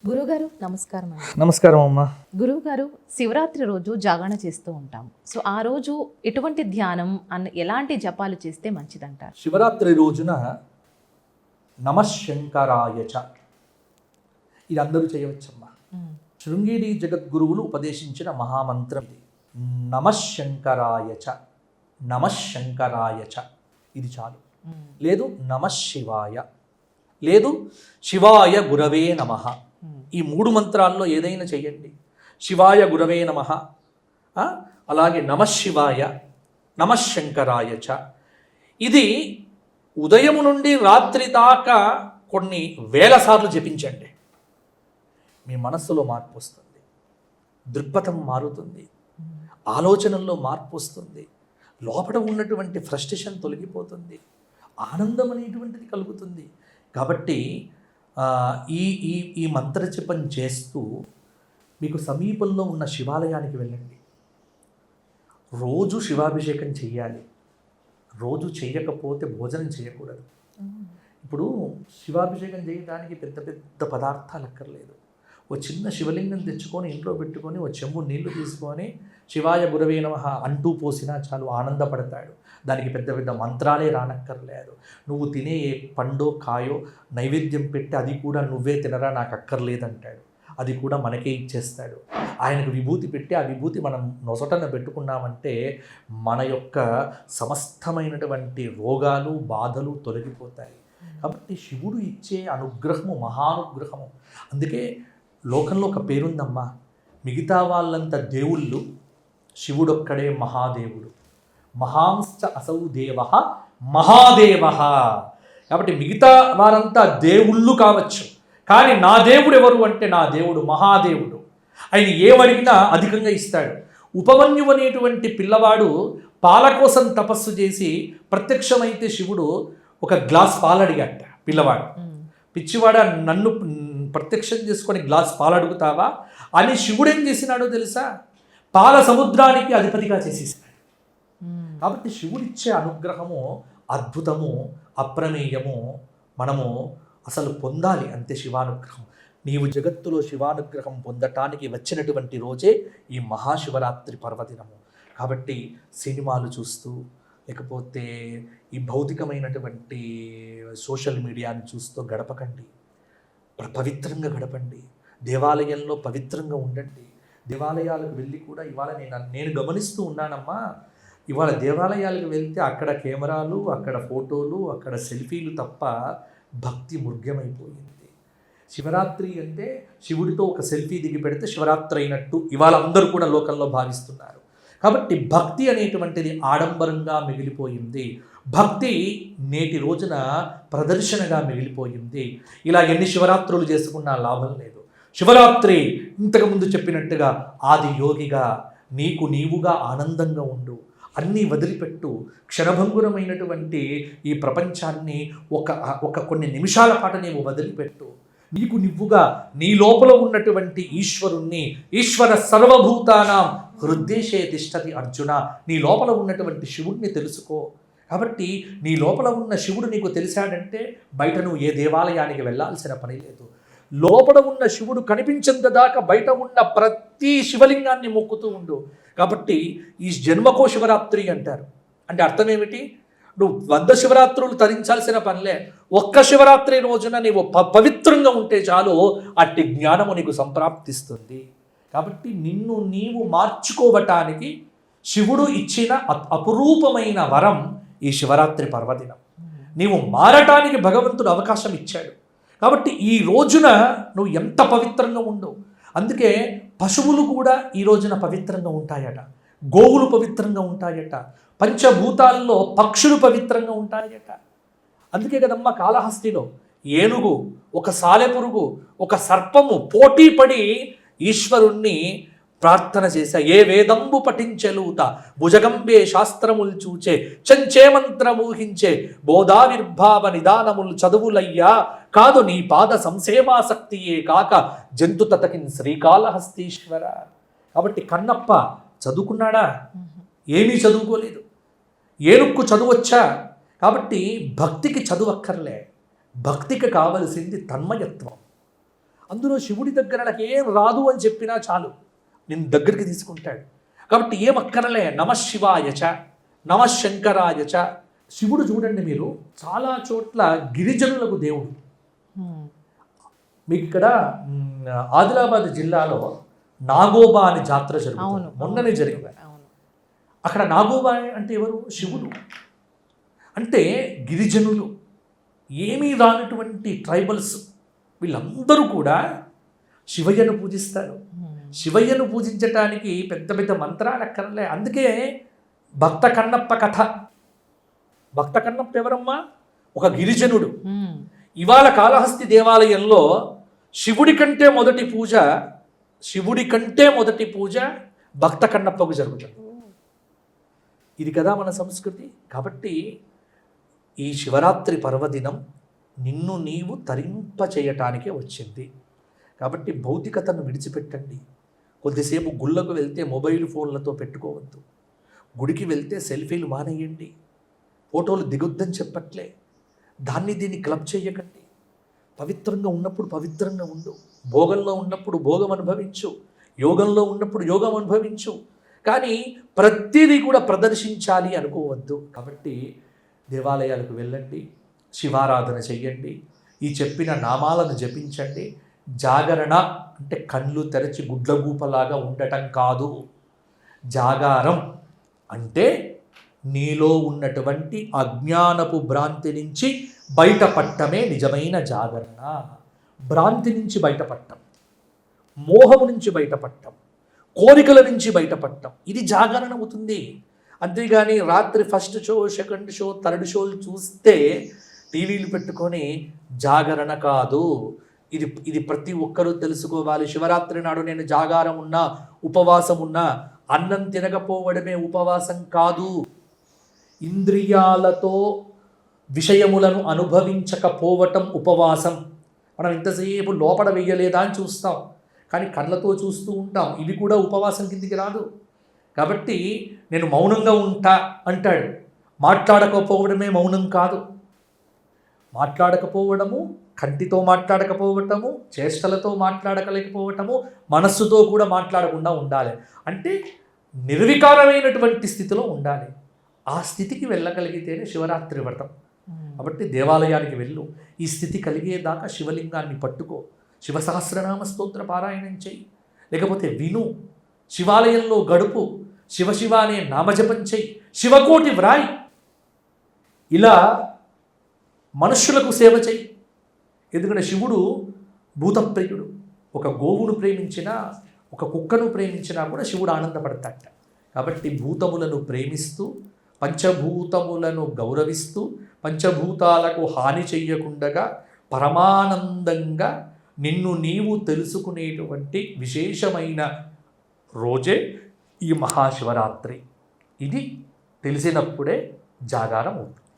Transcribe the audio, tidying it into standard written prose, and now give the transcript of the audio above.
గురుగారు నమస్కారం అండి. నమస్కారం అమ్మా. గురువుగారు, శివరాత్రి రోజు జాగరణ చేస్తూ ఉంటాం. సో ఆ రోజు ఎటువంటి ధ్యానం ఎలాంటి జపాలు చేస్తే మంచిదంటారు? శివరాత్రి రోజున నమశంకరాయచ ఇది అందరూ చేయవచ్చమ్మా. శృంగేరి జగద్గురువులు ఉపదేశించిన మహామంత్రం ఇది. నమశంకరాయచ నమశంకరాయచ ఇది చాలు. లేదు నమశివాయ, లేదు శివాయ గురవే నమః. ఈ మూడు మంత్రాల్లో ఏదైనా చెయ్యండి. శివాయ గురవే నమః, అలాగే నమశివాయ నమశంకరాయ చ. ఇది ఉదయం నుండి రాత్రి దాకా కొన్ని వేల సార్లు జపించండి. మీ మనస్సులో మార్పు వస్తుంది, దృక్పథం మారుతుంది, ఆలోచనల్లో మార్పు వస్తుంది, లోపల ఉన్నటువంటి ఫ్రస్ట్రేషన్ తొలగిపోతుంది, ఆనందం అనేటువంటిది కలుగుతుంది. కాబట్టి ఈ ఈ ఈ మంత్రజపం చేస్తూ మీకు సమీపంలో ఉన్న శివాలయానికి వెళ్ళండి. రోజు శివాభిషేకం చెయ్యాలి. రోజు చేయకపోతే భోజనం చేయకూడదు. ఇప్పుడు శివాభిషేకం చేయడానికి పెద్ద పెద్ద పదార్థాలు అక్కర్లేదు. ఓ చిన్న శివలింగం తెచ్చుకొని ఇంట్లో పెట్టుకొని ఓ చెంబు నీళ్లు తీసుకొని శివాయ గురవే నమః అంటూ పోసినా చాలు, ఆనందపడతాడు. దానికి పెద్ద పెద్ద మంత్రాలే రానక్కర్లేదు. నువ్వు తినే ఏ పండో కాయో నైవేద్యం పెట్టి అది కూడా నువ్వే తినరా, నాకు అక్కర్లేదంటాడు. అది కూడా మనకే ఇచ్చేస్తాడు. ఆయనకు విభూతి పెట్టి ఆ విభూతి మనం నొసటన పెట్టుకున్నామంటే మన యొక్క సమస్తమైనటువంటి రోగాలు బాధలు తొలగిపోతాయి. కాబట్టి శివుడు ఇచ్చే అనుగ్రహము మహానుగ్రహము. అందుకే లోకంలో ఒక పేరుందమ్మా, మిగతా వాళ్ళంతా దేవుళ్ళు, శివుడొక్కడే మహాదేవుడు. మహాంశ్చ అసౌ దేవ మహాదేవ. కాబట్టి మిగతా వారంతా దేవుళ్ళు కావచ్చు, కానీ నా దేవుడు ఎవరు అంటే నా దేవుడు మహాదేవుడు. ఆయన ఏమడిగినా అధికంగా ఇస్తాడు. ఉపమన్యు అనేటువంటి పిల్లవాడు పాల కోసం తపస్సు చేసి ప్రత్యక్షమైతే శివుడు ఒక గ్లాస్ పాలు అడిగాట. పిల్లవాడు పిచ్చివాడ, నన్ను ప్రత్యక్షం చేసుకొని గ్లాస్ పాలు అడుగుతావా అని శివుడు ఏం చేసినాడో తెలుసా? పాల సముద్రానికి అధిపతిగా చేసేసాడు. కాబట్టి శివుడిచ్చే అనుగ్రహము అద్భుతము, అప్రమేయము. మనము అసలు పొందాలి అంతే శివానుగ్రహం. నీవు జగత్తులో శివానుగ్రహం పొందటానికి వచ్చినటువంటి రోజే ఈ మహాశివరాత్రి పర్వదినము. కాబట్టి సినిమాలు చూస్తూ, లేకపోతే ఈ భౌతికమైనటువంటి సోషల్ మీడియాని చూస్తూ గడపకండి. పవిత్రంగా గడపండి. దేవాలయంలో పవిత్రంగా ఉండండి. దేవాలయాలకు వెళ్ళి కూడా ఇవాళ నేను గమనిస్తూ ఉన్నానమ్మా, ఇవాళ దేవాలయాలకు వెళ్తే అక్కడ కెమెరాలు, అక్కడ ఫోటోలు, అక్కడ సెల్ఫీలు తప్ప భక్తి మృగ్యమైపోయింది. శివరాత్రి అంటే శివుడితో ఒక సెల్ఫీ దిగి పెడితే శివరాత్రి అయినట్టు ఇవాళ అందరూ కూడా లోకంలో భావిస్తున్నారు. కాబట్టి భక్తి అనేటువంటిది ఆడంబరంగా మిగిలిపోయింది. భక్తి నేటి రోజున ప్రదర్శనగా మిగిలిపోయింది. ఇలా ఎన్ని శివరాత్రులు చేసుకున్నా లాభం లేదు. శివరాత్రి ఇంతకుముందు చెప్పినట్టుగా ఆది యోగిగా నీకు నీవుగా ఆనందంగా ఉండు. అన్నీ వదిలిపెట్టు. క్షణభంగురమైనటువంటి ఈ ప్రపంచాన్ని ఒక కొన్ని నిమిషాల పాటు నీవు వదిలిపెట్టు. నీకు నువ్వుగా నీ లోపల ఉన్నటువంటి ఈశ్వరుణ్ణి, ఈశ్వర సర్వభూతానాం హృద్దేశే తిష్టతి అర్జున, నీ లోపల ఉన్నటువంటి శివుడిని తెలుసుకో. కాబట్టి నీ లోపల ఉన్న శివుడు నీకు తెలిసాడంటే బయట నువ్వు ఏ దేవాలయానికి వెళ్ళాల్సిన పని లేదు. లోపల ఉన్న శివుడు కనిపించేంత దాకా బయట ఉన్న ప్రతి శివలింగాన్ని మొక్కుతూ ఉండు. కాబట్టి ఈ జన్మకో శివరాత్రి అంటారు. అంటే అర్థం ఏమిటి? నువ్వు 100 శివరాత్రులు తరించాల్సిన పనిలే. ఒక్క శివరాత్రి రోజున నీవు పవిత్రంగా ఉంటే చాలు, అట్టి జ్ఞానము నీకు సంప్రాప్తిస్తుంది. కాబట్టి నిన్ను నీవు మార్చుకోవటానికి శివుడు ఇచ్చిన అపురూపమైన వరం ఈ శివరాత్రి పర్వదినం. నీవు మారటానికి భగవంతుడు అవకాశం ఇచ్చాడు. కాబట్టి ఈ రోజున నువ్వు ఎంత పవిత్రంగా ఉండవు. అందుకే పశువులు కూడా ఈ రోజున పవిత్రంగా ఉంటాయట, గోవులు పవిత్రంగా ఉంటాయట, పంచభూతాల్లో పక్షులు పవిత్రంగా ఉంటాయట. అందుకే కదమ్మా కాళహస్తిలో ఏనుగు, ఒక సాలెపురుగు, ఒక సర్పము పోటీ పడి ఈశ్వరుణ్ణి ప్రార్థన చేశా. ఏ వేదంబు పఠించెలూత భుజగంబే శాస్త్రములు చూచే చంచే మంత్రమూహించే బోధావిర్భావ నిదానములు చదువులయ్యా కాదు నీ పాద సంసేవాసక్తియే కాక జంతు తతకిన్ శ్రీకాళహస్తీశ్వర. కాబట్టి కన్నప్ప చదువుకున్నాడా? ఏమీ చదువుకోలేదు. ఏనుక్కు చదువొచ్చా? కాబట్టి భక్తికి చదువు అక్కర్లే. భక్తికి కావలసింది తన్మయత్వం. అందులో శివుడి దగ్గర నాకు ఏం రాదు అని చెప్పినా చాలు నిన్ను దగ్గరికి తీసుకుంటాడు. కాబట్టి ఏం అక్కరలే. నమశివాయచ నమశంకరాయచ. శివుడు చూడండి మీరు చాలా చోట్ల గిరిజనులకు దేవుడు. మీకు ఇక్కడ ఆదిలాబాద్ జిల్లాలో నాగోబా అనే జాతర జరుగుతుంది. మొన్ననే జరిగింది. అక్కడ నాగోబా అంటే ఎవరు? శివుడు. అంటే గిరిజనులు, ఏమీ రానటువంటి ట్రైబల్స్, వీళ్ళందరూ కూడా శివయ్యను పూజిస్తారు. శివయ్యను పూజించటానికి పెద్ద పెద్ద మంత్రాలు అక్కర్లే. అందుకే భక్త కన్నప్ప కథ. భక్త కన్నప్ప ఎవరమ్మా? ఒక గిరిజనుడు. ఇవాళ కాళహస్తి దేవాలయంలో శివుడి కంటే మొదటి పూజ భక్త కన్నప్పకు జరుగుతుంది. ఇది కదా మన సంస్కృతి. కాబట్టి ఈ శివరాత్రి పర్వదినం నిన్ను నీవు తరింప చేయటానికే వచ్చింది. కాబట్టి భౌతికతను విడిచిపెట్టండి. కొద్దిసేపు గుళ్ళకు వెళ్తే మొబైల్ ఫోన్లతో పెట్టుకోవద్దు. గుడికి వెళ్తే సెల్ఫీలు మానేయండి. ఫోటోలు దిగొద్దని చెప్పట్లే. దీన్ని క్లబ్ చేయకండి. పవిత్రంగా ఉన్నప్పుడు పవిత్రంగా ఉండు. భోగంలో ఉన్నప్పుడు భోగం అనుభవించు. యోగంలో ఉన్నప్పుడు యోగం అనుభవించు. కానీ ప్రతిదీ కూడా ప్రదర్శించాలి అనుకోవద్దు. కాబట్టి దేవాలయాలకు వెళ్ళండి, శివారాధన చెయ్యండి, ఈ చెప్పిన నామాలను జపించండి. జాగరణ అంటే కళ్ళు తెరచి గుడ్లగూపలాగా ఉండటం కాదు. జాగారం అంటే నీలో ఉన్నటువంటి అజ్ఞానపు భ్రాంతి నుంచి బయటపడటమే నిజమైన జాగరణ. భ్రాంతి నుంచి బయటపడటం, మోహము నుంచి బయటపడటం, కోరికల నుంచి బయటపడటం, ఇది జాగరణ అవుతుంది. అంతేగాని రాత్రి first show, second show, third షోలు చూస్తే టీవీలు పెట్టుకొని జాగరణ కాదు. ఇది ప్రతి ఒక్కరూ తెలుసుకోవాలి. శివరాత్రి నాడు నేను జాగారం ఉన్నా, ఉపవాసం ఉన్నా, అన్నం తినకపోవడమే ఉపవాసం కాదు. ఇంద్రియాలతో విషయములను అనుభవించకపోవటం ఉపవాసం. మనం ఇంతసేపు లోపల వెయ్యలేదా అని చూస్తాం, కానీ కళ్ళతో చూస్తూ ఉంటాం. ఇది కూడా ఉపవాసం కిందికి రాదు. కాబట్టి నేను మౌనంగా ఉంటా అంటాడు. మాట్లాడకపోవడమే మౌనం కాదు. మాట్లాడకపోవడము, కంటితో మాట్లాడకపోవటము, చేష్టలతో మాట్లాడలేకపోవటము, మనస్సుతో కూడా మాట్లాడకుండా ఉండాలి. అంటే నిర్వికారమైనటువంటి స్థితిలో ఉండాలి. ఆ స్థితికి వెళ్ళగలిగితేనే శివరాత్రి వ్రతం. కాబట్టి దేవాలయానికి వెళ్ళు. ఈ స్థితి కలిగేదాకా శివలింగాన్ని పట్టుకో. శివ సహస్రనామ స్తోత్ర పారాయణం చెయ్యి, లేకపోతే విను. శివాలయంలో గడుపు. శివ అనే నామజపం చెయ్యి. శివకోటి వ్రాయి. ఇలా మనుష్యులకు సేవ చెయ్యి. ఎందుకంటే శివుడు భూతప్రియుడు. ఒక గోవును ప్రేమించినా, ఒక కుక్కను ప్రేమించినా కూడా శివుడు ఆనందపడతాట. కాబట్టి భూతములను ప్రేమిస్తూ, పంచభూతములను గౌరవిస్తూ, పంచభూతాలకు హాని చెయ్యకుండగా పరమానందంగా నిన్ను నీవు తెలుసుకునేటువంటి విశేషమైన రోజే ఈ మహాశివరాత్రి. ఇది తెలిసినప్పుడే జాగారం అవుతుంది.